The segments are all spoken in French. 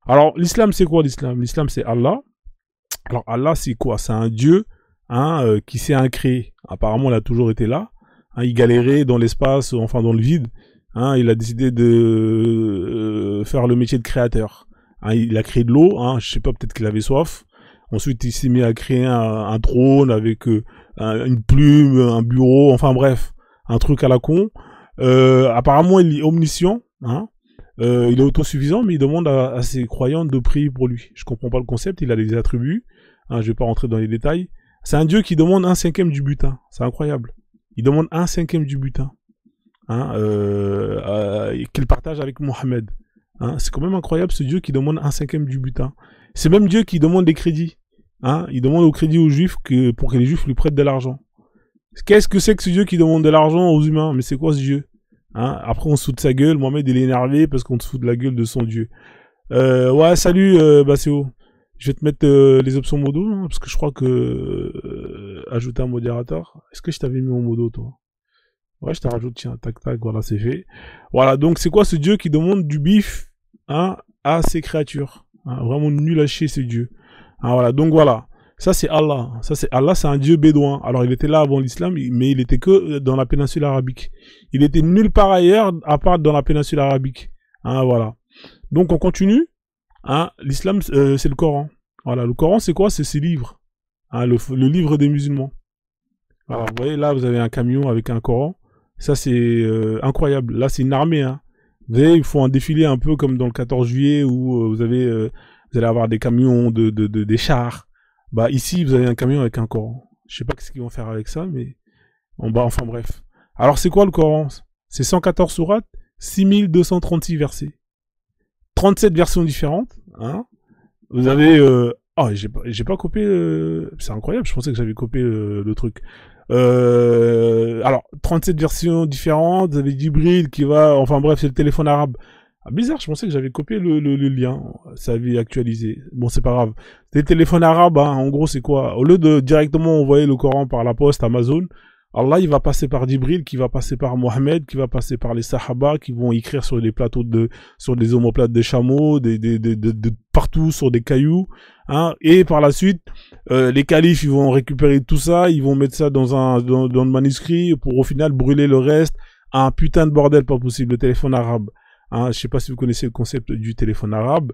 Alors, l'islam, c'est quoi l'islam? L'islam, c'est Allah. Alors, Allah, c'est quoi? C'est un Dieu qui s'est incréé. Apparemment, il a toujours été là. Il galérait dans l'espace, enfin dans le vide. Il a décidé de faire le métier de créateur. Il a créé de l'eau. Je sais pas, peut-être qu'il avait soif. Ensuite, il s'est mis à créer un trône avec une plume, un bureau, enfin bref, un truc à la con. Apparemment, il est omniscient. Il est autosuffisant, mais il demande à ses croyants de prier pour lui. Je comprends pas le concept, il a des attributs. Je vais pas rentrer dans les détails. C'est un Dieu qui demande 1/5 du butin. C'est incroyable. Il demande 1/5 du butin. Qu'il partage avec Mohammed. C'est quand même incroyable ce Dieu qui demande 1/5 du butin. C'est même Dieu qui demande des crédits. Il demande au crédit aux Juifs pour que les Juifs lui prêtent de l'argent. Qu'est-ce que c'est que ce Dieu qui demande de l'argent aux humains? Mais c'est quoi ce Dieu? Après on se fout de sa gueule. Mohamed il est énervé parce qu'on se fout de la gueule de son Dieu. Ouais, salut Basséo. Je vais te mettre les options modo, parce que je crois que ajouter un modérateur. Est-ce que je t'avais mis en modo, toi? Ouais, je te rajoute, tiens, tac, tac, voilà, c'est fait. Voilà, donc c'est quoi ce Dieu qui demande du bif à ses créatures? Vraiment nul à chier, ce Dieu. Voilà, donc voilà. Ça, c'est Allah. Allah, c'est un Dieu bédouin. Alors, il était là avant l'islam, mais il était que dans la péninsule arabique. Il était nulle part ailleurs, à part dans la péninsule arabique. Voilà. Donc, on continue. L'islam, c'est le Coran. Voilà, le Coran, c'est quoi? C'est ses livres. Le livre des musulmans. Alors, vous voyez, là, vous avez un camion avec un Coran. Ça, c'est incroyable. Là, c'est une armée. Vous voyez, il faut un défilé un peu comme dans le 14 juillet où vous allez avoir des camions, des chars. Bah, ici, vous avez un camion avec un Coran. Je sais pas ce qu'ils vont faire avec ça, mais enfin bref. Alors, c'est quoi le Coran? C'est 114 sourates, 6236 versets. 37 versions différentes. Vous avez... j'ai pas copié... C'est incroyable, je pensais que j'avais copié le truc. Alors, 37 versions différentes, vous avez Jibril qui va... Enfin bref, c'est le téléphone arabe. Bizarre, je pensais que j'avais copié le lien. Ça avait actualisé. Bon, c'est pas grave. C'est le téléphone arabe, en gros, c'est quoi? Au lieu de directement envoyer le Coran par la poste Amazon, Allah, il va passer par Jibril, qui va passer par Mohammed, qui va passer par les Sahaba, qui vont écrire sur des plateaux sur des omoplates de chameaux, de partout, sur des cailloux, et par la suite, les califes, ils vont récupérer tout ça, ils vont mettre ça dans le manuscrit, pour au final brûler le reste. Un putain de bordel pas possible, le téléphone arabe. Je sais pas si vous connaissez le concept du téléphone arabe.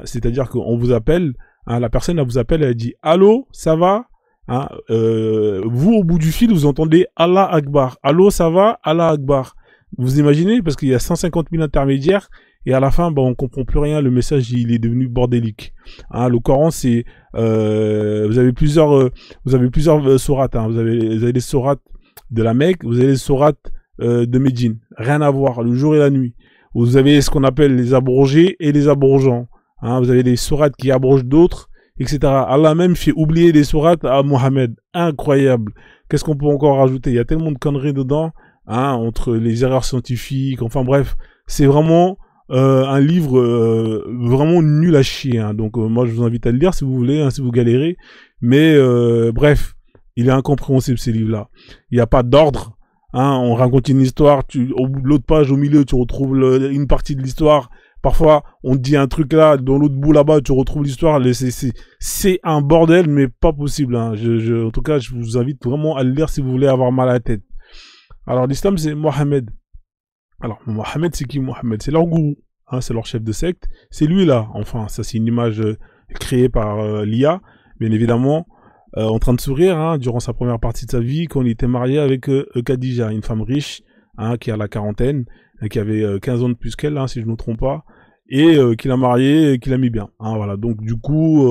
C'est-à-dire qu'on vous appelle, la personne, elle vous appelle, elle dit, allô, ça va? Vous, au bout du fil, vous entendez Allah Akbar. Allô, ça va? Allah Akbar. Vous imaginez? Parce qu'il y a 150 000 intermédiaires, et à la fin, on comprend plus rien, le message, il est devenu bordélique. Le Coran, c'est, vous avez plusieurs sourates, vous avez les sourates de la Mecque, vous avez les sourates de Médine. Rien à voir, le jour et la nuit. Vous avez ce qu'on appelle les abrogés et les abrogeants. Vous avez des sourates qui abrogent d'autres, etc. Allah même fait oublier des sourates à Mohammed. Incroyable. Qu'est-ce qu'on peut encore rajouter? Il y a tellement de conneries dedans, entre les erreurs scientifiques, enfin bref. C'est vraiment un livre vraiment nul à chier. Donc moi je vous invite à le lire si vous voulez, si vous galérez. Mais bref, il est incompréhensible ces livres-là. Il n'y a pas d'ordre. On raconte une histoire, au bout de l'autre page, au milieu, tu retrouves une partie de l'histoire. Parfois, on te dit un truc là, dans l'autre bout là-bas, tu retrouves l'histoire. C'est un bordel, mais pas possible. En tout cas, je vous invite vraiment à le lire si vous voulez avoir mal à la tête. Alors, l'islam, c'est Mohammed. Alors, Mohammed, c'est qui Mohammed? C'est leur gourou. C'est leur chef de secte. C'est lui là. Enfin, ça, c'est une image créée par l'IA, bien évidemment. En train de sourire durant sa première partie de sa vie quand il était marié avec Khadija, une femme riche qui a la quarantaine, qui avait 15 ans de plus qu'elle, si je ne me trompe pas, et qu'il a marié et qu'il a mis bien. Voilà. Donc du coup,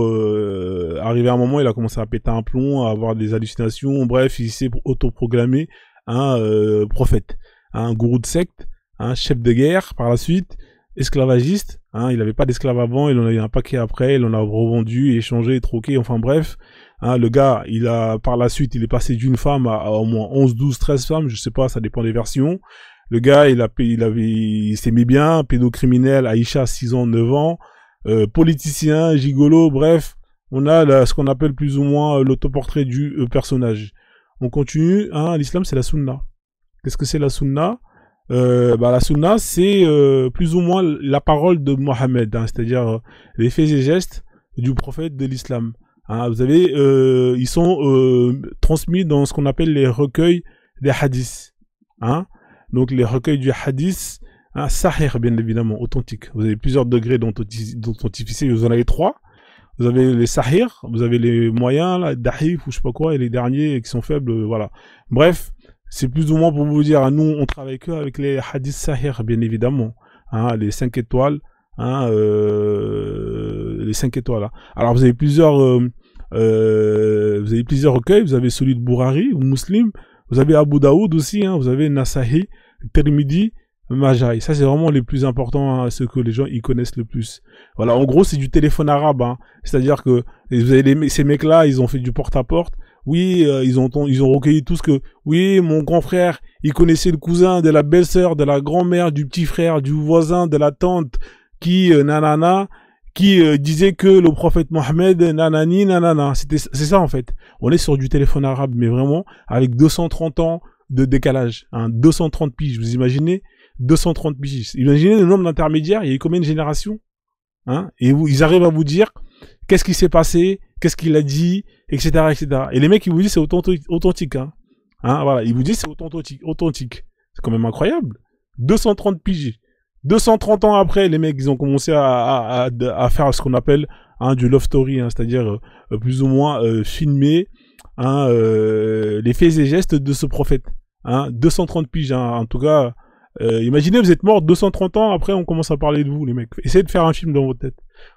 arrivé à un moment, il a commencé à péter un plomb, à avoir des hallucinations, bref, il s'est autoproclamé prophète, un gourou de secte, chef de guerre par la suite, esclavagiste, il n'avait pas d'esclaves avant, il en a eu un paquet après, il en a revendu, échangé, troqué, enfin bref. Le gars, par la suite, il est passé d'une femme à au moins 11, 12, 13 femmes, je sais pas, ça dépend des versions. Le gars, il s'est mis bien, pédocriminel, Aïcha, 6 ans, 9 ans, politicien, gigolo, bref. On a ce qu'on appelle plus ou moins l'autoportrait du personnage. On continue, l'islam c'est la sunna. Qu'est-ce que c'est la sunna? La sunna, c'est plus ou moins la parole de Mohammed, hein, c'est-à-dire les faits et gestes du prophète de l'islam. Hein, vous avez, ils sont transmis dans ce qu'on appelle les recueils des hadiths. Hein. Donc les recueils du hadith, hein, sahih bien évidemment, authentique. Vous avez plusieurs degrés d'authenticité, vous en avez 3. Vous avez les sahih, vous avez les moyens, là, dahif ou je sais pas quoi, et les derniers qui sont faibles, voilà. Bref, c'est plus ou moins pour vous dire, nous on travaille que avec les hadiths sahih bien évidemment, hein, les 5 étoiles, hein, les 5 étoiles. Hein. Alors vous avez plusieurs recueils, vous avez celui de Bourari ou Muslim, vous avez Abu Daoud aussi, hein, vous avez Nasahi, Tirmidhi, Majai. Ça c'est vraiment les plus importants, hein, ceux que les gens y connaissent le plus. Voilà, en gros c'est du téléphone arabe, hein. C'est-à-dire que vous avez ces mecs-là, ils ont fait du porte-à-porte. Oui, ils ont recueilli tout ce que... Oui, mon grand frère, il connaissait le cousin de la belle-sœur, de la grand-mère, du petit frère, du voisin, de la tante, qui, nanana, qui disait que le prophète Mohammed, nanani, nanana. C'est ça en fait. On est sur du téléphone arabe, mais vraiment, avec 230 ans de décalage. Hein, 230 piges, vous imaginez 230 piges. Imaginez le nombre d'intermédiaires, il y a eu combien de générations, hein, et ils arrivent à vous dire qu'est-ce qui s'est passé, qu'est-ce qu'il a dit, etc., etc. Et les mecs, ils vous disent c'est authentique, hein. Hein, voilà, ils vous disent c'est authentique. C'est quand même incroyable. 230 piges. 230 ans après, les mecs, ils ont commencé à faire ce qu'on appelle, hein, du love story, hein, c'est-à-dire plus ou moins filmer, hein, les faits et gestes de ce prophète. Hein, 230 piges, hein, en tout cas. Imaginez, vous êtes mort 230 ans, après on commence à parler de vous, les mecs. Essayez de faire un film dans votre tête.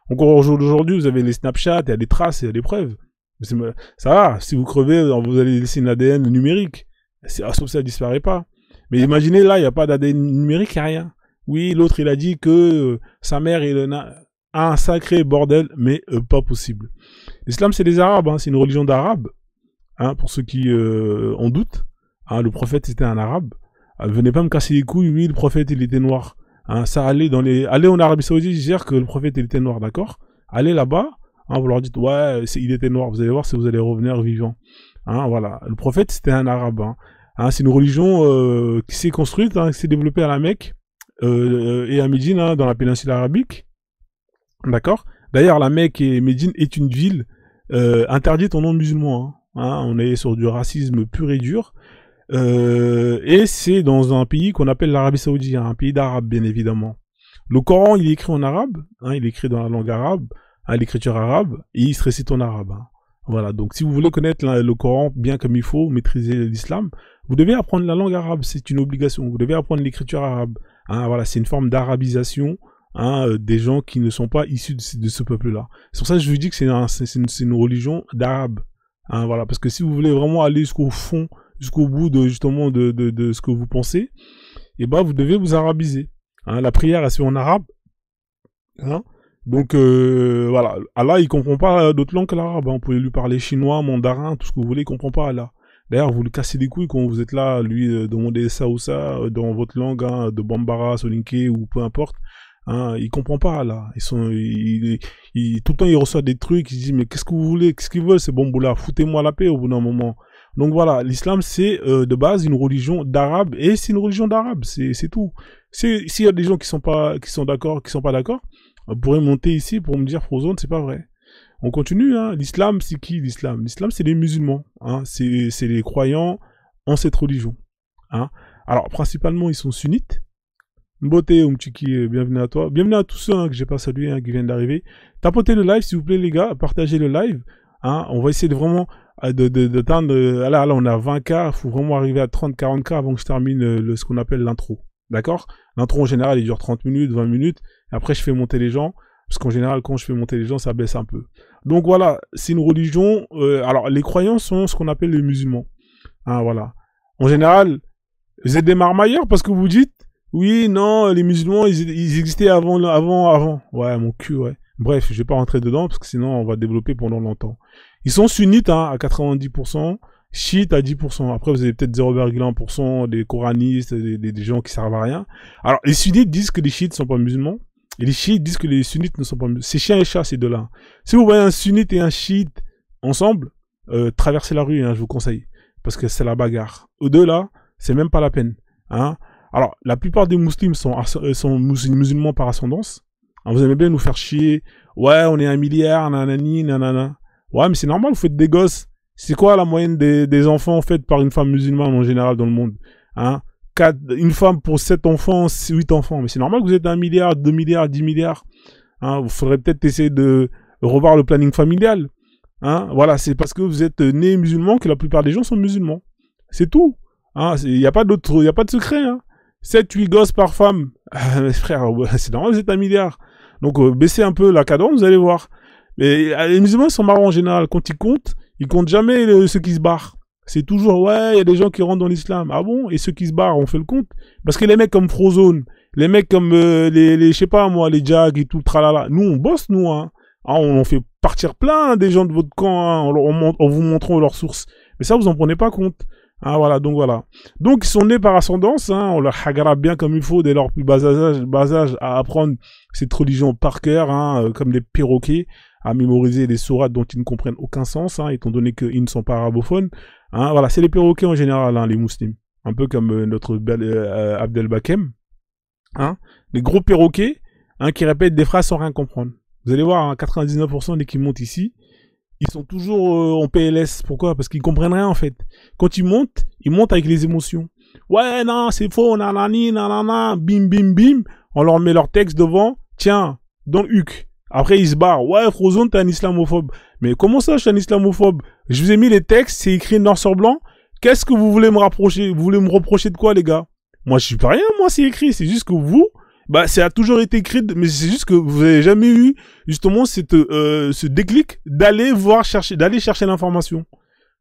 Encore aujourd'hui, vous avez les Snapchat, il y a des traces, il y a des preuves. Ça va, si vous crevez, vous allez laisser une ADN numérique. Sauf ça disparaît pas. Mais imaginez, là, il n'y a pas d'ADN numérique, il n'y a rien. Oui, l'autre, il a dit que sa mère, il a un sacré bordel, mais pas possible. L'islam, c'est des Arabes, hein, c'est une religion d'Arabes. Hein, pour ceux qui en doutent, hein, le prophète, c'était un Arabe. Venez pas me casser les couilles, oui, le prophète, il était noir. Hein, ça allait allez en Arabie Saoudite, dire que le prophète, il était noir, d'accord? Allez là-bas, hein, vous leur dites, ouais, il était noir, vous allez voir si vous allez revenir vivant. Hein, voilà. Le prophète, c'était un Arabe. Hein. Hein, c'est une religion qui s'est construite, hein, qui s'est développée à la Mecque et à Médine, hein, dans la péninsule arabique. D'accord? D'ailleurs, la Mecque et Médine est une ville interdite aux non-musulmans. Hein. Hein, on est sur du racisme pur et dur. Et c'est dans un pays qu'on appelle l'Arabie Saoudite, hein, un pays d'Arabes, bien évidemment. Le Coran, il est écrit en arabe, hein, il est écrit dans la langue arabe, hein, l'écriture arabe, et il se récite en arabe. Hein. Voilà, donc si vous voulez connaître le Coran bien comme il faut, maîtriser l'islam, vous devez apprendre la langue arabe, c'est une obligation. Vous devez apprendre l'écriture arabe. Hein, voilà, c'est une forme d'arabisation, hein, des gens qui ne sont pas issus de ce peuple-là. C'est pour ça que je vous dis que c'est une religion d'Arabes. Hein, voilà, parce que si vous voulez vraiment aller jusqu'au fond, jusqu'au bout de justement de ce que vous pensez, et ben vous devez vous arabiser. Hein, la prière elle se fait en arabe. Hein, donc voilà, Allah il comprend pas d'autres langues que l'arabe. Hein. Vous pouvez lui parler chinois, mandarin, tout ce que vous voulez, il comprend pas Allah. D'ailleurs, vous le cassez les couilles quand vous êtes là, lui demander ça ou ça dans votre langue, hein, de Bambara, Soninké ou peu importe. Hein, il comprend pas là. Tout le temps il reçoit des trucs, il se dit mais qu'est-ce que vous voulez, qu'est-ce qu'ils veulent ces bambous-là, foutez-moi la paix au bout d'un moment. Donc voilà, l'islam c'est de base une religion d'arabe et c'est une religion d'arabe, c'est tout. S'il y a des gens qui sont pas d'accord, vous pourrez monter ici pour me dire Frozone, c'est pas vrai. On continue, hein. L'islam c'est qui l'islam? L'islam c'est les musulmans, hein. C'est les croyants en cette religion. Hein. Alors principalement ils sont sunnites. Mbote Umchiki, bienvenue à toi. Bienvenue à tous ceux hein, que j'ai pas salué, hein, qui viennent d'arriver. Tapotez le live s'il vous plaît les gars, partagez le live. Hein. On va essayer de vraiment d'atteindre, là on est à 20K, il faut vraiment arriver à 30-40K avant que je termine ce qu'on appelle l'intro. D'accord? L'intro en général il dure 30 minutes, 20 minutes, et après je fais monter les gens, parce qu'en général quand je fais monter les gens ça baisse un peu. Donc voilà, c'est une religion, alors les croyants sont ce qu'on appelle les musulmans. Hein, voilà. En général, vous êtes des marmailleurs parce que vous dites, oui, non, les musulmans ils existaient avant. Ouais, mon cul, ouais. Bref, je vais pas rentrer dedans parce que sinon on va développer pendant longtemps. Ils sont sunnites hein, à 90%, chiites à 10%. Après, vous avez peut-être 0,1% des coranistes, des gens qui servent à rien. Alors, les sunnites disent que les chiites sont pas musulmans, et les chiites disent que les sunnites ne sont pas musulmans. C'est chien et chat, ces deux-là. Si vous voyez un sunnite et un chiite ensemble, traversez la rue, hein, je vous conseille, parce que c'est la bagarre. Eux deux là, c'est même pas la peine. Hein. Alors, la plupart des musulmans sont musulmans par ascendance. Hein, vous aimez bien nous faire chier. Ouais, on est 1 milliard, nanani, nanana. Ouais, mais c'est normal, vous faites des gosses. C'est quoi la moyenne des enfants faits par une femme musulmane en général dans le monde? Hein? Une femme pour 7 enfants, 8 enfants. Mais c'est normal que vous êtes 1 milliard, 2 milliards, 10 milliards. Hein? Il faudrait peut-être essayer de revoir le planning familial. Hein? Voilà, c'est parce que vous êtes né musulman que la plupart des gens sont musulmans. C'est tout. Hein? Il n'y a pas d'autre, il n'y a pas de secret. Hein? 7, 8 gosses par femme. Mais frère, c'est normal, vous êtes 1 milliard. Donc, baissez un peu la cadence, vous allez voir. Mais les musulmans sont marrants en général. Quand ils comptent jamais ceux qui se barrent. C'est toujours, ouais, il y a des gens qui rentrent dans l'islam. Ah bon? Et ceux qui se barrent, on fait le compte? Parce que les mecs comme Frozone, les mecs comme je sais pas moi, les Jag et tout, tralala. Nous, on bosse, nous, hein. Ah, on fait partir plein des gens de votre camp, hein, en vous montrant leurs sources. Mais ça, vous en prenez pas compte. Ah, voilà, donc voilà. Donc, ils sont nés par ascendance, hein, on leur hagara bien comme il faut dès leur plus bas âge à apprendre cette religion par cœur, hein, comme des perroquets, à mémoriser des sourates dont ils ne comprennent aucun sens, hein, étant donné qu'ils ne sont pas arabophones. Hein, voilà, c'est les perroquets en général, hein, les musulmans. Un peu comme notre bel Abdel Bakem. Hein, les gros perroquets, hein, qui répètent des phrases sans rien comprendre. Vous allez voir, hein, 99% dès qu'ils montent ici, ils sont toujours en PLS. Pourquoi? Parce qu'ils comprennent rien en fait. Quand ils montent avec les émotions. Ouais, non, c'est faux, nanani, nanana, bim, bim, bim. On leur met leur texte devant. Tiens, dans le huc. Après, ils se barrent. Ouais, Frozone, t'es un islamophobe. Mais comment ça, je suis un islamophobe? Je vous ai mis les textes, c'est écrit noir sur blanc. Qu'est-ce que vous voulez me rapprocher? Vous voulez me reprocher de quoi, les gars? Moi, je suis pas rien, moi, c'est écrit. C'est juste que vous, bah, ça a toujours été écrit, mais c'est juste que vous avez jamais eu, justement, ce déclic d'aller chercher l'information.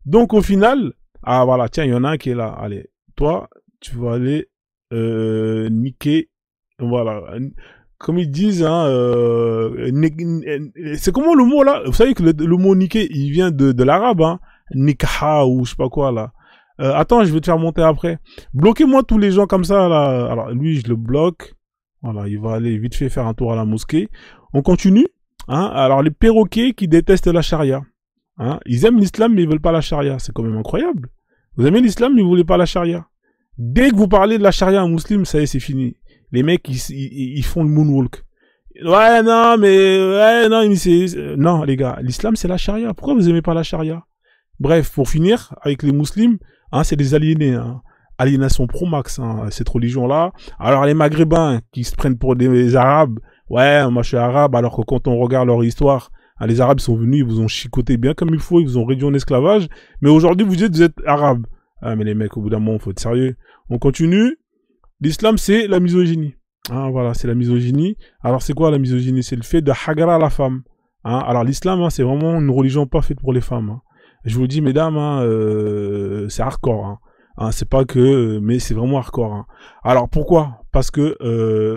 Donc, au final, ah, voilà, tiens, il y en a un qui est là. Allez, toi, tu vas aller, niquer, voilà. Comme ils disent, hein, c'est comment le mot, là? Vous savez que le mot niquer, il vient de l'arabe, hein. Nikha, ou je sais pas quoi, là. Attends, je vais te faire monter après. Bloquez-moi tous les gens comme ça, là. Alors, lui, je le bloque. Voilà, il va aller vite fait faire un tour à la mosquée. On continue. Hein. Alors, les perroquets qui détestent la charia. Hein. Ils aiment l'islam, mais ils veulent pas la charia. C'est quand même incroyable. Vous aimez l'islam, mais vous voulez pas la charia. Dès que vous parlez de la charia à un musulman, ça y est, c'est fini. Les mecs, ils font le moonwalk. Ouais, non, mais... Ouais, non, non, les gars, l'islam, c'est la charia. Pourquoi vous aimez pas la charia? Bref, pour finir, avec les musulmans, hein, c'est des aliénés, hein. Aliénation pro-max, hein, cette religion-là. Alors, les maghrébins, qui se prennent pour des arabes, ouais, moi je suis arabe, alors que quand on regarde leur histoire, hein, les arabes sont venus, ils vous ont chicoté bien comme il faut, ils vous ont réduit en esclavage, mais aujourd'hui, vous êtes arabes. Ah, mais les mecs, au bout d'un moment, faut être sérieux. On continue. L'islam, c'est la misogynie. Hein, voilà, c'est la misogynie. Alors, c'est quoi la misogynie? C'est le fait de hagara la femme. Hein, alors, l'islam, hein, c'est vraiment une religion pas faite pour les femmes. Hein. Je vous le dis, mesdames, hein, c'est hardcore. Hein. Hein, c'est pas que, mais c'est vraiment hardcore. Hein. Alors, pourquoi? Parce que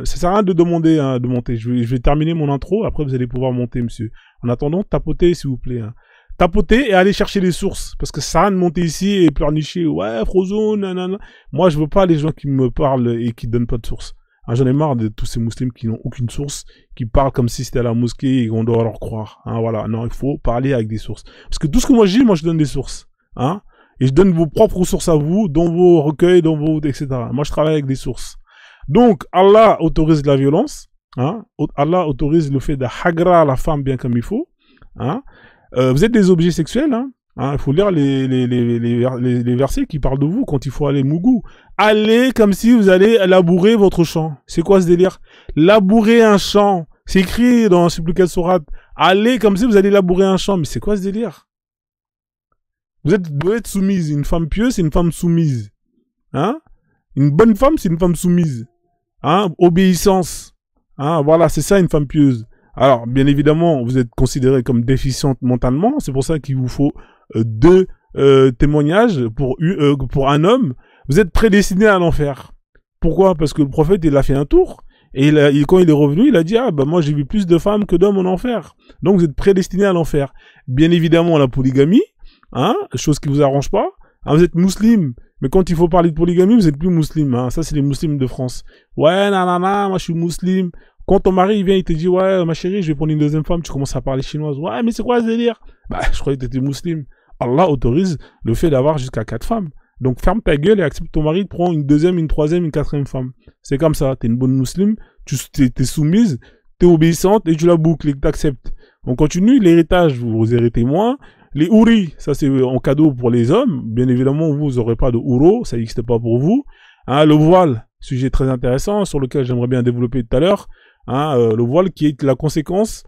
ça sert à rien de demander hein, de monter. Je vais terminer mon intro, après vous allez pouvoir monter, monsieur. En attendant, tapotez, s'il vous plaît. Hein. Tapotez et allez chercher les sources. Parce que ça sert à rien de monter ici et pleurnicher. Ouais, Frozone, nanana. Moi, je veux pas les gens qui me parlent et qui donnent pas de source. Hein, j'en ai marre de tous ces musulmans qui n'ont aucune source, qui parlent comme si c'était à la mosquée et qu'on doit leur croire. Hein, voilà. Non, il faut parler avec des sources. Parce que tout ce que moi je dis, moi je donne des sources. Hein. Et je donne vos propres sources à vous, dans vos recueils, dans vos, etc. Moi, je travaille avec des sources. Donc, Allah autorise la violence. Hein. Allah autorise le fait de hagra la femme bien comme il faut. Hein. Vous êtes des objets sexuels. Hein. Hein. Il faut lire les versets qui parlent de vous quand il faut aller mougou. Allez comme si vous allez labourer votre champ. C'est quoi ce délire? Labourer un champ. C'est écrit dans Supplicate Sourate. Allez comme si vous allez labourer un champ. Mais c'est quoi ce délire? Vous devez être soumise. Une femme pieuse, c'est une femme soumise. Hein? Une bonne femme, c'est une femme soumise. Hein? Obéissance. Hein? Voilà, c'est ça une femme pieuse. Alors, bien évidemment, vous êtes considéré comme déficiente mentalement. C'est pour ça qu'il vous faut 2 témoignages pour un homme. Vous êtes prédestiné à l'enfer. Pourquoi? Parce que le prophète, il a fait un tour. Et quand il est revenu, il a dit, ah, bah, moi, j'ai vu plus de femmes que d'hommes en enfer. Donc, vous êtes prédestiné à l'enfer. Bien évidemment, la polygamie. Hein, chose qui vous arrange pas. Hein, vous êtes musulman, mais quand il faut parler de polygamie, vous êtes plus musulman. Hein. Ça, c'est les musulmans de France. Ouais, nanana, moi je suis musulman. Quand ton mari il vient, il te dit, ouais, ma chérie, je vais prendre une deuxième femme, tu commences à parler chinoise. Ouais, mais c'est quoi ce délire? Bah, je croyais que t'étais musulman. Allah autorise le fait d'avoir jusqu'à 4 femmes. Donc ferme ta gueule et accepte ton mari de prendre une deuxième, une troisième, une quatrième femme. C'est comme ça, t'es une bonne musulmane, t'es soumise, t'es obéissante et tu la boucles et que t'acceptes. On continue, l'héritage, vous héritez moins. Les houris, ça c'est en cadeau pour les hommes. Bien évidemment, vous n'aurez pas de houro, ça n'existe pas pour vous. Hein, le voile, sujet très intéressant sur lequel j'aimerais bien développer tout à l'heure. Hein, le voile qui est la conséquence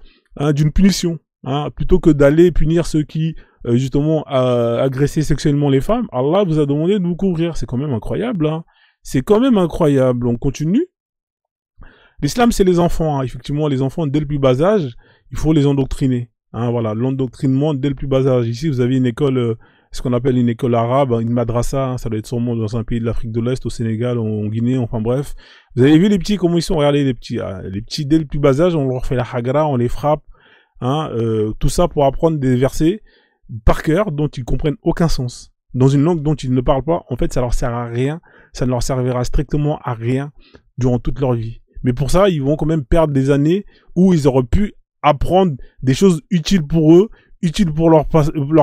d'une punition. Hein, plutôt que d'aller punir ceux qui, justement, agressaient sexuellement les femmes, Allah vous a demandé de vous couvrir. C'est quand même incroyable. Hein. C'est quand même incroyable. On continue. L'islam, c'est les enfants. Hein. Effectivement, les enfants, dès le plus bas âge, il faut les endoctriner. Hein, voilà, l'endoctrinement dès le plus bas âge. Ici, vous avez une école, ce qu'on appelle une école arabe, une madrasa, hein, ça doit être sûrement dans un pays de l'Afrique de l'Est, au Sénégal, en Guinée, enfin bref. Vous avez vu les petits, comment ils sont, regardez les petits dès le plus bas âge, on leur fait la hagra, on les frappe, hein, tout ça pour apprendre des versets par cœur dont ils comprennent aucun sens. Dans une langue dont ils ne parlent pas, en fait, ça leur sert à rien, ça ne leur servira strictement à rien durant toute leur vie. Mais pour ça, ils vont quand même perdre des années où ils auraient pu apprendre des choses utiles pour eux, utiles pour leur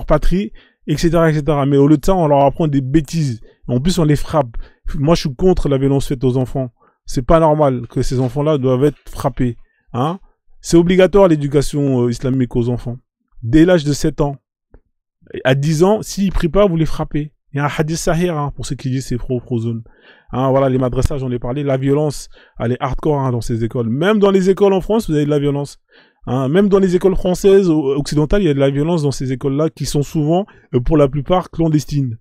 patrie, etc., etc. Mais au lieu de ça, on leur apprend des bêtises. En plus, on les frappe. Moi, je suis contre la violence faite aux enfants. C'est pas normal que ces enfants-là doivent être frappés. Hein? C'est obligatoire l'éducation islamique aux enfants. Dès l'âge de 7 ans. À 10 ans, s'ils prient pas, vous les frappez. Il y a un hadith sahih, hein, pour ceux qui disent c'est pro-zone. Hein, voilà, les madrasas, j'en ai parlé. La violence, elle est hardcore hein, dans ces écoles. Même dans les écoles en France, vous avez de la violence. Hein, même dans les écoles françaises occidentales, il y a de la violence dans ces écoles-là qui sont souvent, pour la plupart, clandestines.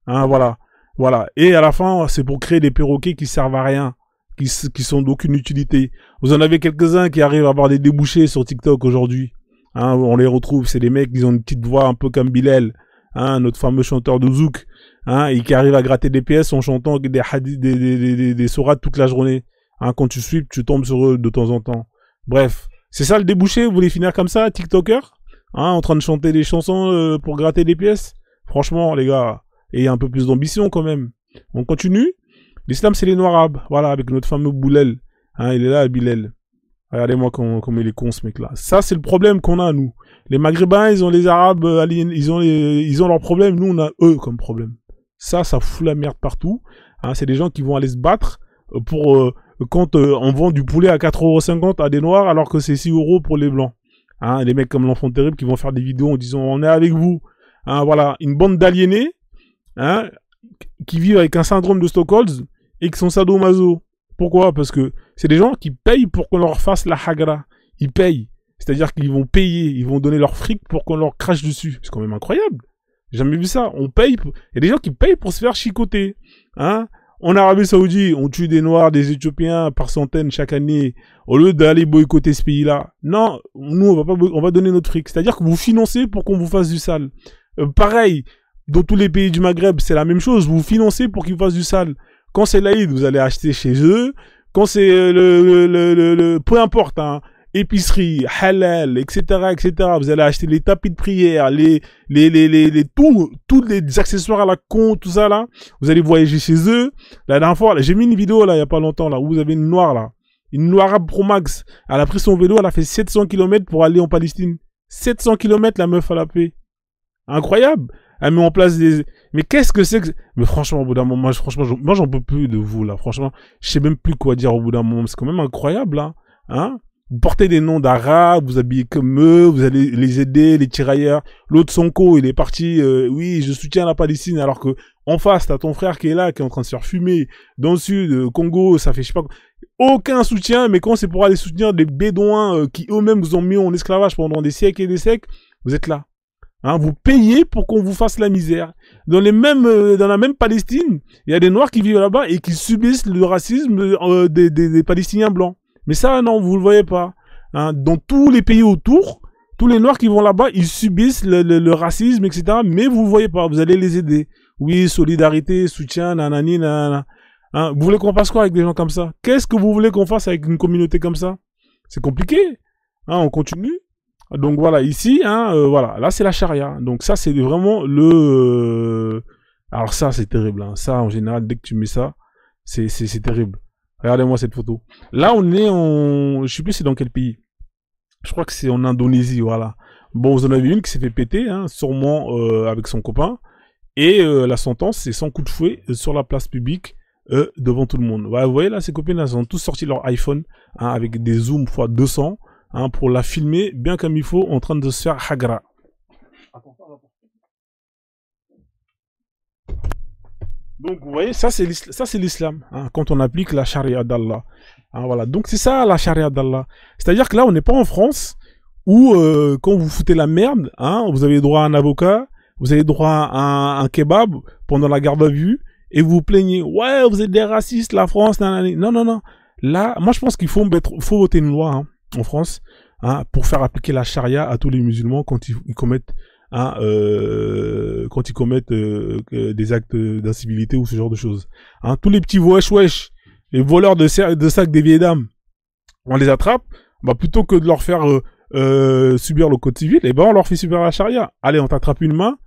Hein, voilà, voilà. Et à la fin, c'est pour créer des perroquets qui servent à rien, qui sont d'aucune utilité. Vous en avez quelques-uns qui arrivent à avoir des débouchés sur TikTok aujourd'hui. Hein, on les retrouve, c'est des mecs qui ont une petite voix un peu comme Bilal, hein, notre fameux chanteur de Zouk, hein, et qui arrive à gratter des pièces en chantant des hadiths, des sourates toute la journée. Hein, quand tu sweeps, tu tombes sur eux de temps en temps. Bref. C'est ça le débouché, vous voulez finir comme ça, TikToker, hein, en train de chanter des chansons pour gratter des pièces. Franchement, les gars, ayez un peu plus d'ambition quand même. On continue. L'islam, c'est les noirs arabes. Voilà, avec notre fameux Boulel. Hein, il est là, Bilal. Regardez-moi comme il est con, ce mec-là. Ça, c'est le problème qu'on a, nous. Les Maghrébins, ils ont les Arabes, ils ont leurs problèmes. Nous, on a eux comme problème. Ça fout la merde partout. Hein, c'est des gens qui vont aller se battre pour... quand on vend du poulet à 4,50 € à des noirs alors que c'est 6 € pour les blancs. Hein, les mecs comme l'enfant terrible qui vont faire des vidéos en disant on est avec vous. Hein, voilà, une bande d'aliénés hein, qui vivent avec un syndrome de Stockholm et qui sont sadomaso. Pourquoi? Parce que c'est des gens qui payent pour qu'on leur fasse la hagra. Ils payent. C'est-à-dire qu'ils vont payer, ils vont donner leur fric pour qu'on leur crache dessus. C'est quand même incroyable. J'ai jamais vu ça. On paye. Il y a des gens qui payent pour se faire chicoter. Hein? En Arabie Saoudite, on tue des Noirs, des Éthiopiens par centaines chaque année, au lieu d'aller boycotter ce pays-là. Non, nous, on va donner notre fric. C'est-à-dire que vous financez pour qu'on vous fasse du sale. Pareil, dans tous les pays du Maghreb, c'est la même chose. Vous financez pour qu'ils vous fassent du sale. Quand c'est l'Aïd, vous allez acheter chez eux. Quand c'est peu importe, hein, épicerie, halal, etc., etc. Vous allez acheter les tapis de prière, tous les accessoires à la con, tout ça là. Vous allez voyager chez eux. La dernière fois, j'ai mis une vidéo là, il y a pas longtemps là, où vous avez une noire là, une noire arabe Pro Max. Elle a pris son vélo, elle a fait 700 km pour aller en Palestine. 700 km la meuf à la paix. Incroyable. Elle met en place des... Mais qu'est-ce que c'est que... Mais franchement, au bout d'un moment, moi j'en peux plus de vous là. Franchement, je sais même plus quoi dire au bout d'un moment. C'est quand même incroyable là. Hein? Vous portez des noms d'arabes, vous habillez comme eux, vous allez les aider, les tirailleurs. L'autre Sonko, il est parti, oui, je soutiens la Palestine, alors que en face, t'as ton frère qui est là, qui est en train de se faire fumer. Dans le sud, Congo, ça fait je sais pas quoi. Aucun soutien, mais quand c'est pour aller soutenir des bédouins qui eux-mêmes vous ont mis en esclavage pendant des siècles et des siècles, vous êtes là. Hein, vous payez pour qu'on vous fasse la misère. Dans la même Palestine, il y a des Noirs qui vivent là-bas et qui subissent le racisme des Palestiniens blancs. Mais ça, non, vous le voyez pas. Hein, dans tous les pays autour, tous les Noirs qui vont là-bas, ils subissent le racisme, etc. Mais vous le voyez pas, vous allez les aider. Oui, solidarité, soutien, nanani, nanana. Hein, vous voulez qu'on fasse quoi avec des gens comme ça? Qu'est-ce que vous voulez qu'on fasse avec une communauté comme ça? C'est compliqué. Hein, on continue. Donc voilà, ici, hein, voilà, là c'est la charia. Donc ça c'est vraiment alors ça c'est terrible. Hein. Ça en général, dès que tu mets ça, c'est terrible. Regardez-moi cette photo. Là on est je sais plus c'est dans quel pays. Je crois que c'est en Indonésie, voilà. Bon, vous en avez une qui s'est fait péter, hein, sûrement avec son copain. Et la sentence, c'est 100 coups de fouet sur la place publique devant tout le monde. Ouais, vous voyez là, ces copines, elles ont tous sorti leur iPhone hein, avec des zooms x 200 hein, pour la filmer bien comme il faut en train de se faire hagra. Donc vous voyez, ça c'est l'islam, hein, quand on applique la charia d'Allah. Hein, voilà. Donc c'est ça la charia d'Allah. C'est-à-dire que là, on n'est pas en France où quand vous foutez la merde, hein, vous avez droit à un avocat, vous avez droit à un kebab pendant la garde à vue, et vous vous plaignez, ouais, vous êtes des racistes, la France, nanani. Non, non, non. Là, moi je pense qu'il faut voter une loi hein, en France hein, pour faire appliquer la charia à tous les musulmans quand ils commettent hein, quand ils commettent des actes d'incivilité ou ce genre de choses. Hein, tous les petits wesh, les voleurs de sacs des vieilles dames, on les attrape, bah plutôt que de leur faire subir le code civil, et ben on leur fait subir la charia. Allez, on t'attrape une main,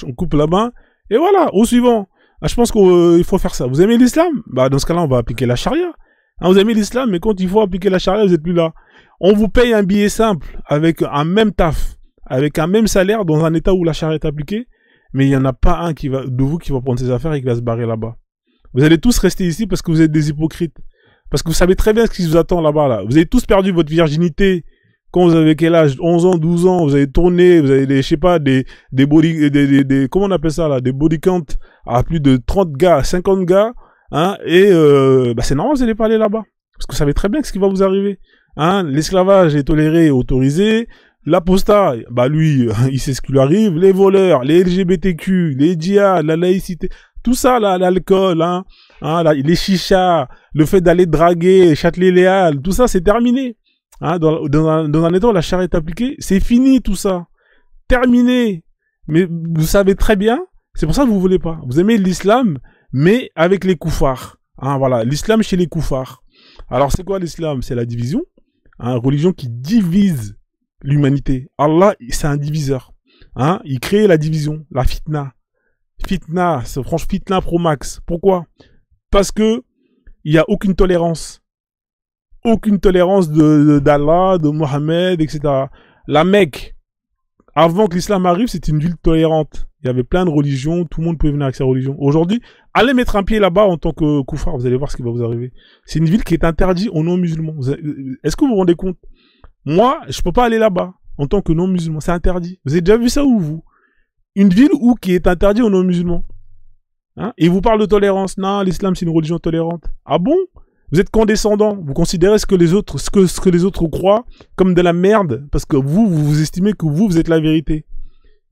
on coupe la main, et voilà, au suivant. Ah, je pense qu'il faut faire ça. Vous aimez l'islam? Bah dans ce cas-là, on va appliquer la charia. Hein, vous aimez l'islam, mais quand il faut appliquer la charia, vous êtes plus là. On vous paye un billet simple avec un même taf, avec un même salaire dans un état où la charia est appliquée, mais il n'y en a pas un de vous qui va prendre ses affaires et qui va se barrer là-bas. Vous allez tous rester ici parce que vous êtes des hypocrites. Parce que vous savez très bien ce qui vous attend là-bas, là. Vous avez tous perdu votre virginité quand vous avez quel âge? 11 ans, 12 ans, vous avez tourné, vous avez des, je sais pas, des comment on appelle ça, là? Des body count à plus de 30 gars, 50 gars, hein, et, bah, c'est normal, vous allez pas aller là-bas. Parce que vous savez très bien ce qui va vous arriver. Hein, l'esclavage est toléré et autorisé. L'apostat, bah lui, il sait ce qui lui arrive. Les voleurs, les LGBTQ, les djihad, la laïcité, tout ça là, l'alcool, hein, les chichas, le fait d'aller draguer, Châtelet-Léal, tout ça c'est terminé. Hein, dans un état où la charia est appliquée, c'est fini tout ça. Terminé. Mais vous savez très bien, c'est pour ça que vous voulez pas. Vous aimez l'islam, mais avec les koufars. Hein, voilà, l'islam chez les koufars. Alors c'est quoi l'islam? C'est la division. Hein, religion qui divise l'humanité. Allah, c'est un diviseur. Hein, il crée la division, la fitna. Fitna, c'est franchement fitna pro max. Pourquoi? Parce que il y a aucune tolérance. Aucune tolérance d'Allah, de Mohammed, etc. La Mecque, avant que l'islam arrive, c'était une ville tolérante. Il y avait plein de religions, tout le monde pouvait venir avec sa religion. Aujourd'hui, allez mettre un pied là-bas en tant que koufar, vous allez voir ce qui va vous arriver. C'est une ville qui est interdite aux non-musulmans. Est-ce que vous vous rendez compte? Moi, je peux pas aller là-bas en tant que non-musulman, c'est interdit. Vous avez déjà vu ça où vous? Une ville où qui est interdite aux non-musulmans. Hein? Et vous parle de tolérance. Non, l'islam c'est une religion tolérante. Ah bon? Vous êtes condescendant. Vous considérez ce que les autres croient comme de la merde parce que vous estimez que vous êtes la vérité.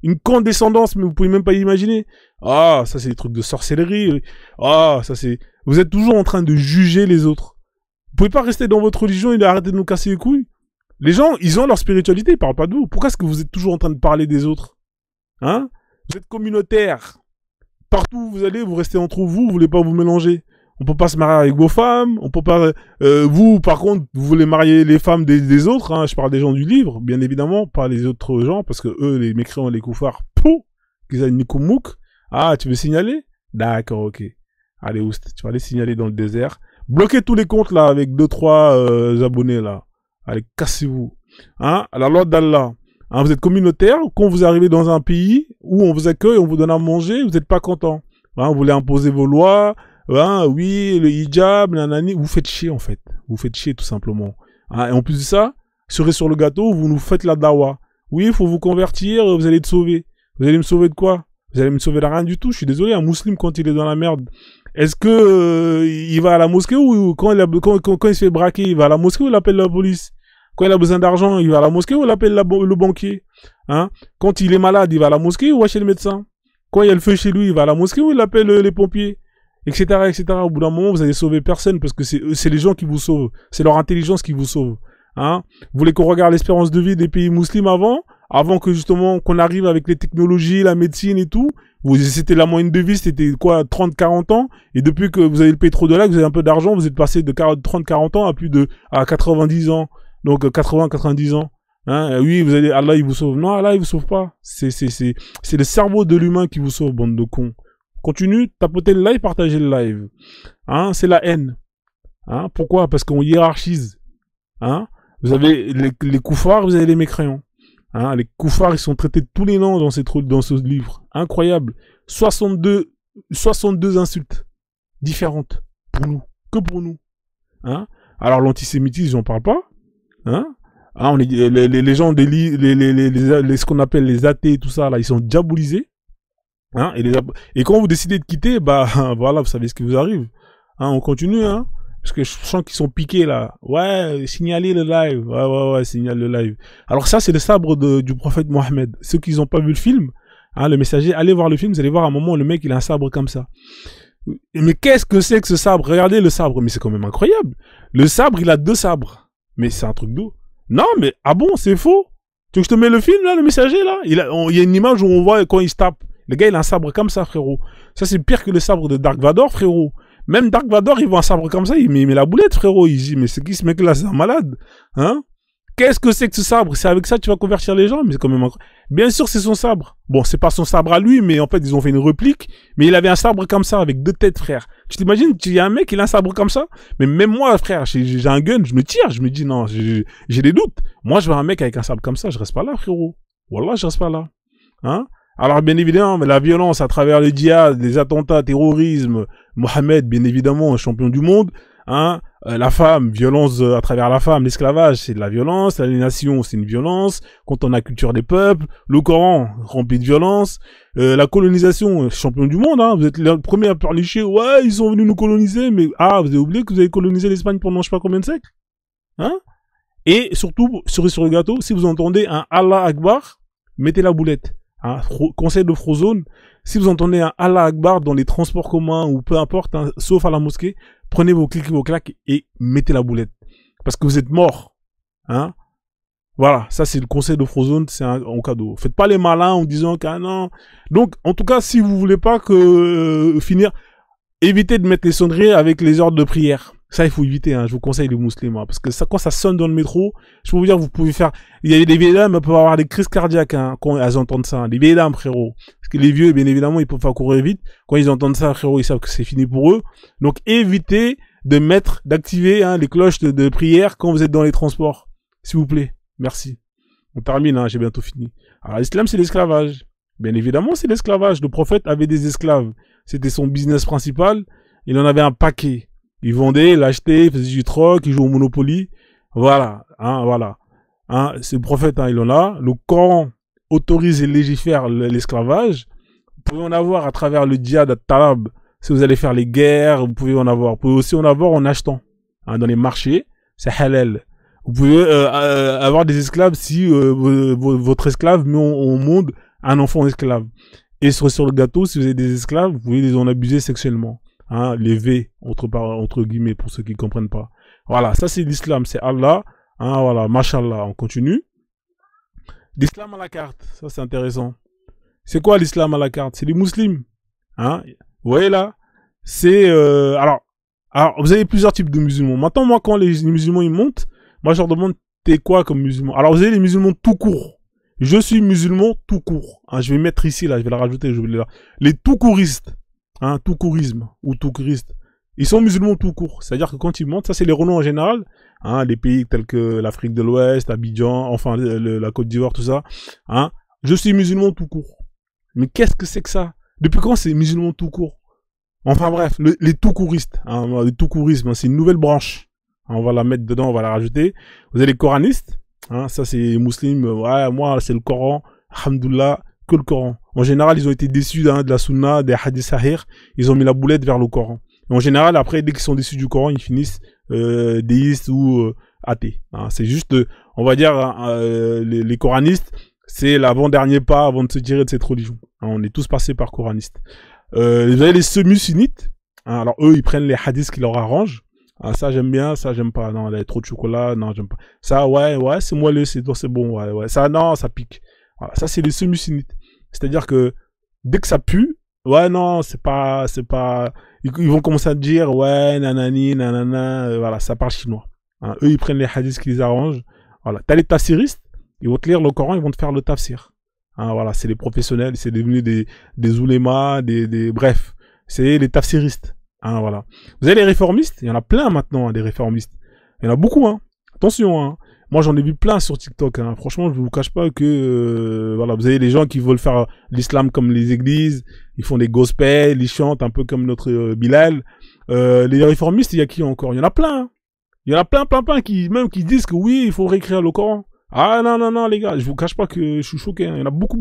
Une condescendance, mais vous pouvez même pas imaginer. Ah, ça c'est des trucs de sorcellerie. Ah, ça c'est. Vous êtes toujours en train de juger les autres. Vous pouvez pas rester dans votre religion et arrêter de nous casser les couilles. Les gens, ils ont leur spiritualité, ils parlent pas de vous. Pourquoi est-ce que vous êtes toujours en train de parler des autres? Hein? Vous êtes communautaire. Partout où vous allez, vous restez entre vous voulez pas vous mélanger. On peut pas se marier avec vos femmes, on peut pas... vous, par contre, vous voulez marier les femmes des autres, hein, je parle des gens du livre, bien évidemment, pas les autres gens, parce que eux, les mécréants, les koufars, pou, qu'ils aient Nikomouk. Ah, tu veux signaler? D'accord, ok. Allez, Oust, tu vas aller signaler dans le désert. Bloquez tous les comptes, là, avec 2-3 abonnés, là. Allez, cassez-vous. Hein, à la loi d'Allah. Hein, vous êtes communautaire, quand vous arrivez dans un pays où on vous accueille, on vous donne à manger, vous n'êtes pas content. Hein, vous voulez imposer vos lois, hein, oui, le hijab, nanani, vous faites chier en fait. Vous faites chier tout simplement. Hein, et en plus de ça, cerise sur le gâteau, vous nous faites la dawa. Oui, il faut vous convertir, vous allez te sauver. Vous allez me sauver de quoi? Vous allez me sauver de rien du tout. Je suis désolé, un musulman quand il est dans la merde, est-ce que il va à la mosquée ou quand il se fait braquer, il va à la mosquée ou il appelle la police? Quand il a besoin d'argent, il va à la mosquée ou il appelle le banquier? Hein? Quand il est malade, il va à la mosquée ou va chez le médecin? Quand il y a le feu chez lui, il va à la mosquée ou il appelle les pompiers? Etc., etc. Au bout d'un moment, vous allez sauver personne parce que c'est les gens qui vous sauvent. C'est leur intelligence qui vous sauve. Hein? Vous voulez qu'on regarde l'espérance de vie des pays musulmans avant que justement qu'on arrive avec les technologies, la médecine et tout. C'était la moyenne de vie, c'était quoi, 30-40 ans. Et depuis que vous avez le pétrodollar, que vous avez un peu d'argent, vous êtes passé de 30-40 ans à 90 ans. Donc 80-90 ans. Hein, oui, vous allez, Allah il vous sauve. Non, Allah il vous sauve pas. C'est le cerveau de l'humain qui vous sauve, bande de cons. Continue, tapotez le live, partagez le live. Hein, c'est la haine. Hein, pourquoi? Parce qu'on hiérarchise. Hein, vous avez les koufars, vous avez les mécréants. Hein, les koufars, ils sont traités de tous les noms dans ce livre. Incroyable. 62, 62 insultes différentes pour nous, que pour nous. Hein? Alors l'antisémitisme, j'en parle pas. Hein? Ah, on est, les gens ce qu'on appelle les athées, tout ça là, ils sont diabolisés. Hein? Et quand vous décidez de quitter, bah voilà, vous savez ce qui vous arrive. Hein, on continue, hein. Parce que je sens qu'ils sont piqués là. Ouais, signaler le live. Ouais, signale le live. Alors ça, c'est le sabre du prophète Mohammed. Ceux qui n'ont pas vu le film, hein, le messager, allez voir le film, vous allez voir à un moment, le mec, il a un sabre comme ça. Mais qu'est-ce que c'est que ce sabre? Regardez le sabre, mais c'est quand même incroyable. Le sabre, il a 2 sabres. Mais c'est un truc d'eau. Non, mais, ah bon, c'est faux. Tu veux que je te mets le film là, le messager là? Il y a une image où on voit quand il se tape. Le gars, il a un sabre comme ça, frérot. Ça, c'est pire que le sabre de Dark Vador, frérot. Même Dark Vador, il voit un sabre comme ça, il met la boulette, frérot. Il dit, mais c'est qui ce mec-là? C'est un malade. Hein? Qu'est-ce que c'est que ce sabre? C'est avec ça que tu vas convertir les gens? Mais c'est quand même incroyable. Bien sûr, c'est son sabre. Bon, c'est pas son sabre à lui, mais en fait, ils ont fait une réplique. Mais il avait un sabre comme ça, avec 2 têtes, frère. Tu t'imagines, il y a un mec, il a un sabre comme ça? Mais même moi, frère, j'ai un gun, je me tire. Je me dis, non, j'ai des doutes. Moi, je vois un mec avec un sabre comme ça, je reste pas là, frérot. Wallah, je reste pas là. Hein? Alors, bien évidemment, la violence à travers le djihad, les attentats, terrorisme, Mohamed, bien évidemment, champion du monde, hein, la femme, violence à travers la femme, l'esclavage, c'est de la violence, l'aliénation, c'est une violence, quand on a culture des peuples, le Coran, rempli de violence, la colonisation, champion du monde, hein, vous êtes les premiers à parlicher, ouais, ils sont venus nous coloniser, mais, ah, vous avez oublié que vous avez colonisé l'Espagne pendant je sais pas combien de siècles, hein, et surtout, cerise sur le gâteau, si vous entendez un Allah Akbar, mettez la boulette. Hein, conseil de Frozone, si vous entendez un Allah Akbar dans les transports communs ou peu importe, hein, sauf à la mosquée, prenez vos clics et vos claques et mettez la boulette. Parce que vous êtes mort. Hein. Voilà, ça c'est le conseil de Frozone, c'est en cadeau. Faites pas les malins en disant qu'ah non. Donc, en tout cas, si vous voulez pas que finir, évitez de mettre les sonneries avec les ordres de prière. Ça, il faut éviter, hein. Je vous conseille les musulmans. Parce que ça, quand ça sonne dans le métro, je peux vous dire, vous pouvez faire, il y a des vieilles dames, elles peuvent avoir des crises cardiaques, hein, quand elles entendent ça. Les vieilles dames, frérot. Parce que les vieux, bien évidemment, ils peuvent pas courir vite. Quand ils entendent ça, frérot, ils savent que c'est fini pour eux. Donc, évitez d'activer, hein, les cloches de prière quand vous êtes dans les transports. S'il vous plaît. Merci. On termine, hein, j'ai bientôt fini. Alors, l'islam, c'est l'esclavage. Bien évidemment, c'est l'esclavage. Le prophète avait des esclaves. C'était son business principal. Il en avait un paquet. Il vendait, il achetait, il faisait du troc, il jouait au Monopoly. Voilà, hein, voilà. Hein, c'est le prophète, hein, il en a. Le Coran autorise et légifère l'esclavage. Vous pouvez en avoir à travers le djihad at-talab. Si vous allez faire les guerres, vous pouvez en avoir. Vous pouvez aussi en avoir en achetant. Hein, dans les marchés, c'est halal. Vous pouvez avoir des esclaves si votre esclave met au monde un enfant esclave. Et sur le gâteau, si vous avez des esclaves, vous pouvez les en abuser sexuellement. Hein, les V, entre guillemets, pour ceux qui ne comprennent pas. Voilà, ça c'est l'islam, c'est Allah. Hein, voilà, mashallah, on continue. L'islam à la carte, ça c'est intéressant. C'est quoi l'islam à la carte? C'est les musulmans. Hein, vous voyez là? C'est... alors, vous avez plusieurs types de musulmans. Maintenant, moi, quand les musulmans ils montent, moi je leur demande, t'es quoi comme musulman? Alors, vous avez les musulmans tout court. Je suis musulman tout court. Hein, je vais mettre ici, là, je vais la rajouter, je vais là. Les tout couristes. Hein, tout courisme ou tout christ. Ils sont musulmans tout court. C'est-à-dire que quand ils montent, ça c'est les renoms en général, hein, les pays tels que l'Afrique de l'Ouest, Abidjan, enfin la Côte d'Ivoire, tout ça. Hein, je suis musulman tout court. Mais qu'est-ce que c'est que ça? Depuis quand c'est musulman tout court? Enfin bref, les tout couristes, hein, les tout courisme, hein, c'est une nouvelle branche. Hein, on va la mettre dedans, on va la rajouter. Vous avez les coranistes, hein, ça c'est les musulmans, ouais, moi c'est le Coran, alhamdoulilah, que le Coran. En général, ils ont été déçus, hein, de la sunna, des hadiths sahih, ils ont mis la boulette vers le Coran. Et en général, après, dès qu'ils sont déçus du Coran, ils finissent déistes ou athées. Hein. C'est juste, on va dire, les coranistes, c'est l'avant-dernier pas avant de se tirer de cette religion. Hein, on est tous passés par coranistes. Vous avez les semi-sunnites. Hein, alors eux, ils prennent les hadiths qui leur arrangent. Ah, ça j'aime bien, ça j'aime pas. Non, il y a trop de chocolat, non, j'aime pas. Ça, ouais, c'est moelleux, c'est bon, ouais. Ça, non, ça pique. Voilà, ça c'est les semi-sunnites. C'est-à-dire que dès que ça pue, ouais, non, c'est pas, ils vont commencer à te dire, ouais, nanani, nanana, voilà, ça parle chinois. Hein, eux, ils prennent les hadiths qui les arrangent. Voilà. T'as les tafsiristes, ils vont te lire le Coran, ils vont te faire le tafsir. Hein, voilà, c'est les professionnels, c'est devenu des oulémas, bref, c'est les tafsiristes. Hein, voilà. Vous avez les réformistes, il y en a plein maintenant, hein, des réformistes. Il y en a beaucoup, hein. Attention, hein. Moi, j'en ai vu plein sur TikTok. Hein. Franchement, je vous cache pas que voilà, vous avez les gens qui veulent faire l'islam comme les églises. Ils font des gospels, ils chantent un peu comme notre Bilal. Les réformistes, il y a qui encore? Il y en a plein. Hein. Il y en a plein qui même qui disent que oui, il faut réécrire le Coran. Ah non, les gars, je vous cache pas que je suis choqué. Hein. Il y en a beaucoup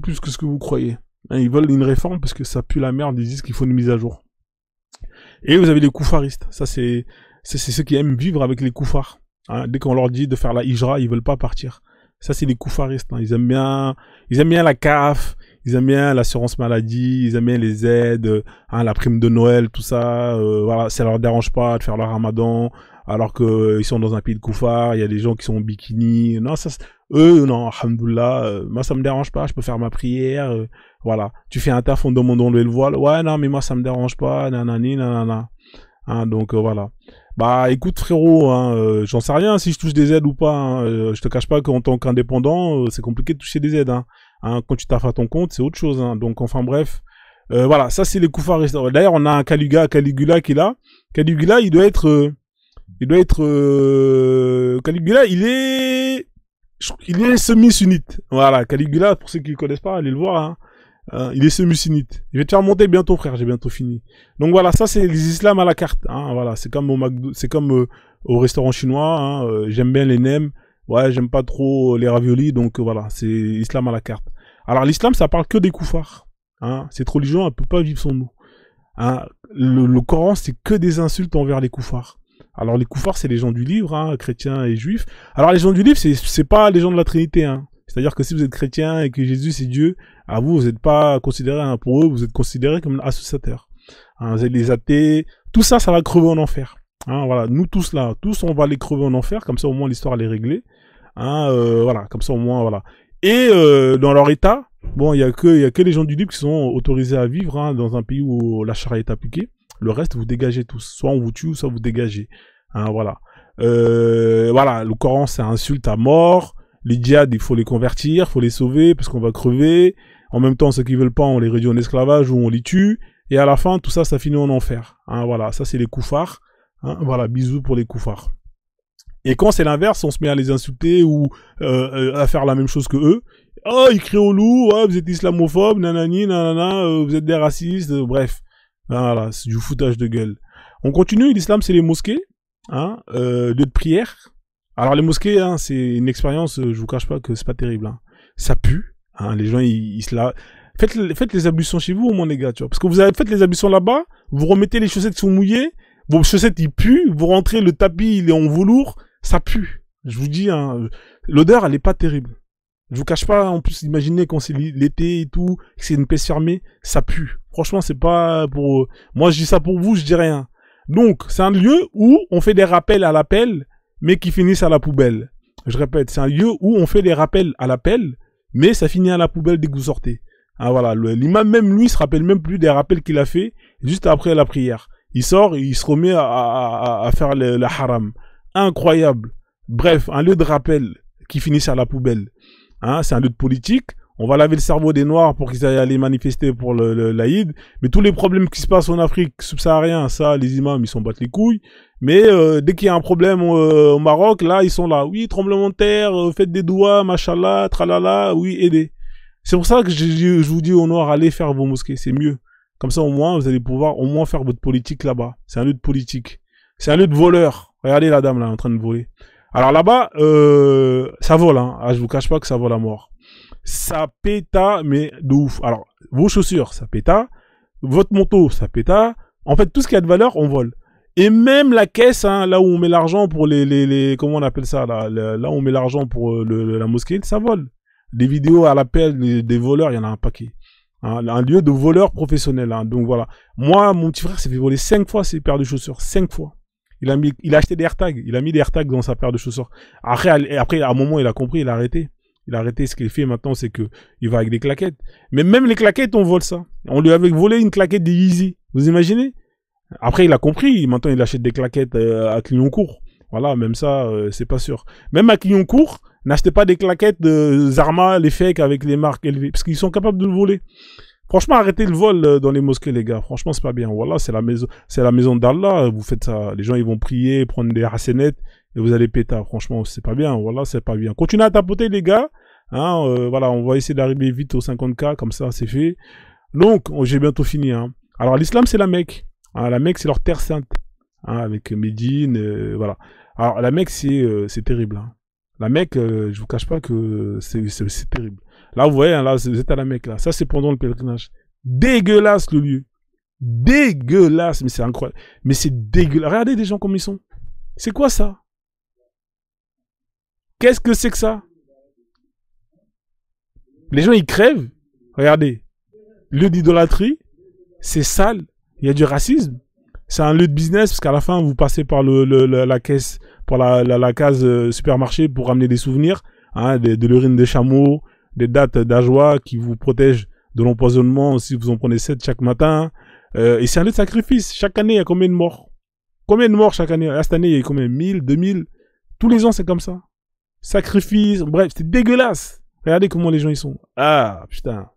plus que ce que vous croyez. Hein, ils veulent une réforme parce que ça pue la merde. Ils disent qu'il faut une mise à jour. Et vous avez les koufaristes. Ça, c'est ceux qui aiment vivre avec les koufars. Hein. Dès qu'on leur dit de faire la hijra, ils veulent pas partir. Ça, c'est les koufaristes. Hein. Ils aiment bien la CAF, ils aiment bien l'assurance maladie, ils aiment bien les aides, hein, la prime de Noël, tout ça. Voilà, ça leur dérange pas de faire leur ramadan, alors que ils sont dans un pays de koufars. Il y a des gens qui sont en bikini. Non, ça, eux, non, alhamdoulilah, moi ça me dérange pas. Je peux faire ma prière. Voilà, tu fais un taf, on demande d'enlever le voile. Ouais, non, mais moi ça me dérange pas. Nanani, nanana. Hein, donc voilà. Bah écoute frérot, hein, j'en sais rien si je touche des aides ou pas. Hein, je te cache pas qu'en tant qu'indépendant, c'est compliqué de toucher des aides. Hein. Hein, quand tu taffes à ton compte, c'est autre chose. Hein. Donc enfin bref, voilà, ça c'est les koufars. D'ailleurs, on a un Caligula qui est là. Caligula, Caligula, il est semi-sunnite. Voilà, Caligula, pour ceux qui le connaissent pas, allez le voir. Hein. Il est semi-sunnite. Je vais te faire monter bientôt, frère. J'ai bientôt fini. Donc voilà, ça c'est les islams à la carte. Hein, voilà, c'est comme au McDo, c'est comme au restaurant chinois. Hein, j'aime bien les nems. Ouais, j'aime pas trop les raviolis. Donc voilà, c'est islam à la carte. Alors l'islam, ça parle que des koufars. Hein, cette religion, elle peut pas vivre sans nous. Hein, le Coran, c'est que des insultes envers les koufars. Alors les koufars, c'est les gens du livre, hein, chrétiens et juifs. Alors les gens du livre, c'est pas les gens de la Trinité. Hein. C'est-à-dire que si vous êtes chrétien et que Jésus c'est Dieu, à vous n'êtes pas considéré, hein, pour eux, vous êtes considéré comme un associateur. Hein, vous êtes les athées, tout ça, ça va crever en enfer. Hein, voilà, nous tous là, tous on va les crever en enfer, comme ça au moins l'histoire elle est réglée. Hein, voilà, comme ça au moins voilà. Et dans leur état, bon, il y a que les gens du livre qui sont autorisés à vivre hein, dans un pays où la charia est appliquée. Le reste, vous dégagez tous. Soit on vous tue, soit vous dégagez. Hein, voilà. Voilà, le Coran, c'est insulte à mort. Les djihad, il faut les convertir, il faut les sauver parce qu'on va crever. En même temps, ceux qui veulent pas, on les réduit en esclavage ou on les tue. Et à la fin, tout ça, ça finit en enfer. Hein, voilà, ça c'est les koufars. Hein, voilà, bisous pour les koufars. Et quand c'est l'inverse, on se met à les insulter ou à faire la même chose que eux. Oh, ils crient au loup, oh, vous êtes islamophobe, nanani, nanana, vous êtes des racistes, bref. Voilà, c'est du foutage de gueule. On continue, l'islam c'est les mosquées, hein, lieu de prière. Alors les mosquées, hein, c'est une expérience, je vous cache pas que c'est pas terrible. Hein. Ça pue, hein, les gens ils se la... Faites les ablutions chez vous au moins les gars, tu vois. Parce que vous avez fait les ablutions là-bas, vous remettez les chaussettes qui sont mouillées, vos chaussettes ils puent, vous rentrez, le tapis il est en velours, ça pue. Je vous dis, hein, l'odeur elle est pas terrible. Je vous cache pas, en plus, imaginez quand c'est l'été et tout, que c'est une pièce fermée, ça pue. Franchement, c'est pas pour... Moi, je dis ça pour vous, je dis rien. Donc, c'est un lieu où on fait des rappels à l'appel, mais qui finissent à la poubelle. Je répète, c'est un lieu où on fait des rappels à l'appel, mais ça finit à la poubelle dès que vous sortez. Ah, voilà, l'imam même, lui, se rappelle même plus des rappels qu'il a fait juste après la prière. Il sort et il se remet à faire la haram. Incroyable. Bref, un lieu de rappel qui finissent à la poubelle. Hein, c'est un lieu de politique. On va laver le cerveau des Noirs pour qu'ils aillent aller manifester pour l'Aïd. Mais tous les problèmes qui se passent en Afrique subsaharienne, ça, les imams, ils s'en battent les couilles. Mais dès qu'il y a un problème au Maroc, là, ils sont là. Oui, tremblement de terre, faites des doigts, machallah, tralala, oui, aidez. C'est pour ça que je vous dis aux Noirs, allez faire vos mosquées, c'est mieux. Comme ça, au moins, vous allez pouvoir au moins faire votre politique là-bas. C'est un lieu de politique. C'est un lieu de voleurs. Regardez la dame là, en train de voler. Alors là-bas, ça vole, hein. Ah, je vous cache pas que ça vole à mort. Ça péta, mais de ouf. Alors, vos chaussures, ça péta. Votre manteau, ça péta. En fait, tout ce qui a de valeur, on vole. Et même la caisse, hein, là où on met l'argent pour comment on appelle ça, là où on met l'argent pour la mosquée, ça vole. Des vidéos à l'appel des voleurs, il y en a un paquet. Hein, un lieu de voleurs professionnels. Hein. Donc voilà. Moi, mon petit frère s'est fait voler 5 fois ses paires de chaussures. 5 fois. Il a acheté des AirTags. Il a mis des AirTags dans sa paire de chaussures. Après, à un moment, il a compris, il a arrêté. Il a arrêté. Ce qu'il fait maintenant, c'est que il va avec des claquettes. Mais même les claquettes, on vole ça. On lui avait volé une claquette des Yeezy. Vous imaginez? Après, il a compris. Maintenant, il achète des claquettes à Clignancourt. Voilà, même ça, c'est pas sûr. Même à Clignancourt, n'achetez pas des claquettes de Zarma, les fakes avec les marques élevées. Parce qu'ils sont capables de le voler. Franchement, arrêtez le vol dans les mosquées, les gars. Franchement, c'est pas bien. Voilà, c'est la maison d'Allah. Vous faites ça. Les gens, ils vont prier, prendre des hasanettes. et vous allez péter. Franchement, c'est pas bien. Voilà, c'est pas bien. Continuez à tapoter, les gars. Hein, voilà, on va essayer d'arriver vite aux 50K, comme ça, c'est fait. Donc, j'ai bientôt fini. Hein. Alors, l'islam, c'est la Mecque. Hein, la Mecque, c'est leur terre sainte. Hein, avec Médine, voilà. Alors, la Mecque, c'est terrible. Hein. La Mecque, je vous cache pas que c'est terrible. Là, vous voyez, hein, là, vous êtes à la Mecque, là. Ça, c'est pendant le pèlerinage. Dégueulasse, le lieu. Dégueulasse, mais c'est incroyable. Mais c'est dégueulasse. Regardez les gens comme ils sont. C'est quoi ça? Qu'est-ce que c'est que ça? Les gens, ils crèvent. Regardez. Lieu d'idolâtrie. C'est sale. Il y a du racisme. C'est un lieu de business parce qu'à la fin, vous passez par la caisse, par la case supermarché pour ramener des souvenirs, hein, de l'urine des chameaux, des dattes d'ajoie qui vous protègent de l'empoisonnement si vous en prenez 7 chaque matin. Et c'est un lieu de sacrifice. Chaque année, il y a combien de morts? Combien de morts chaque année? Cette année, il y a combien? 1000, 2000? Tous les ans, c'est comme ça. Sacrifice, bref, c'est dégueulasse. Regardez comment les gens ils sont. Ah, putain.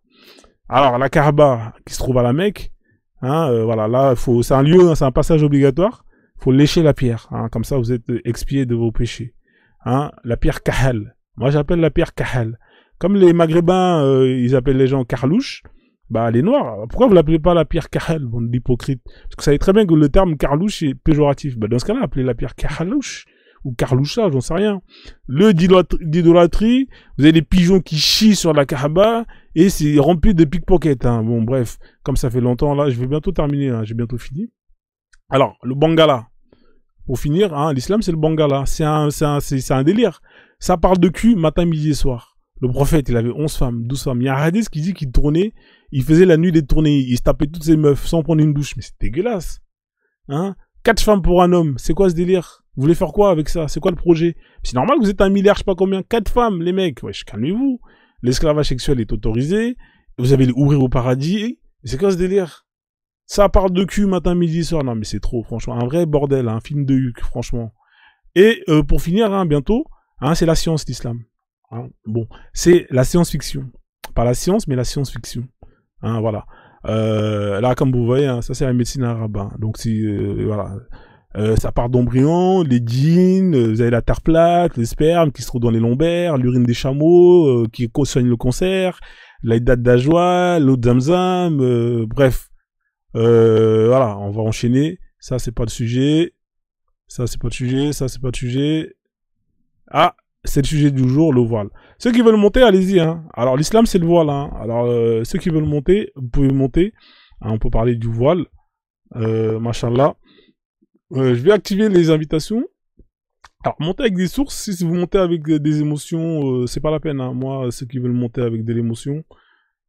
Alors, la Kaaba, qui se trouve à la Mecque, hein, voilà, là, c'est un lieu, c'est un passage obligatoire. Il faut lécher la pierre. Hein, comme ça, vous êtes expié de vos péchés. Hein, la pierre Kahal. Moi, j'appelle la pierre Kahal. Comme les Maghrébins, ils appellent les gens Carlouche. Bah, les Noirs, pourquoi vous l'appelez pas la pierre Kahal, bande d'hypocrites? Parce que vous savez très bien que le terme Carlouche est péjoratif. Bah, dans ce cas-là, appelez la pierre Kahalouche. Ou Carloucha, j'en sais rien. Le d'idolâtrie, vous avez des pigeons qui chient sur la Kaaba, et c'est rempli de pickpockets, hein. Bon, bref, comme ça fait longtemps, là, je vais bientôt terminer, hein. J'ai bientôt fini. Alors, le Bangala. Pour finir, hein, l'islam, c'est le Bangala. C'est un délire. Ça parle de cul matin, midi et soir. Le prophète, il avait 11 femmes, 12 femmes. Il y a un hadith qui dit qu'il tournait, il faisait la nuit des tournées, il se tapait toutes ses meufs sans prendre une douche. Mais c'est dégueulasse. Hein? 4 femmes pour un homme. C'est quoi ce délire? Vous voulez faire quoi avec ça? C'est quoi le projet? C'est normal que vous êtes un milliard, je sais pas combien. 4 femmes, les mecs. Wesh, calmez-vous. L'esclavage sexuel est autorisé. Vous avez les ouvrir au paradis. C'est quoi ce délire? Ça parle de cul matin, midi, soir. Non, mais c'est trop, franchement. Un vrai bordel, un film de Huck, franchement. Et pour finir, hein, bientôt, hein, c'est la science, l'islam. Hein, bon, c'est la science-fiction. Pas la science, mais la science-fiction. Hein, voilà. Là, comme vous voyez, hein, ça c'est la médecine arabe. Hein. Donc, voilà. Ça part d'embryons, les djinns, vous avez la terre plate, les spermes qui se trouvent dans les lombaires, l'urine des chameaux qui soigne le cancer, la date d'ajoie, l'eau de zamzam, bref. Voilà, on va enchaîner. Ça, c'est pas le sujet. Ça, c'est pas le sujet. Ça, c'est pas le sujet. Ah, c'est le sujet du jour, le voile. Ceux qui veulent monter, allez-y. Hein. Alors, l'islam, c'est le voile. Hein. Alors, ceux qui veulent monter, vous pouvez monter. Hein, on peut parler du voile. Machallah. Je vais activer les invitations. Alors, monter avec des sources, si vous montez avec des émotions, c'est pas la peine. Hein. Moi, ceux qui veulent monter avec de l'émotion,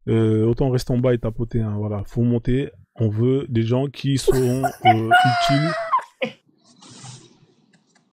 autant rester en bas et tapoter. Hein. Voilà, faut monter. On veut des gens qui seront utiles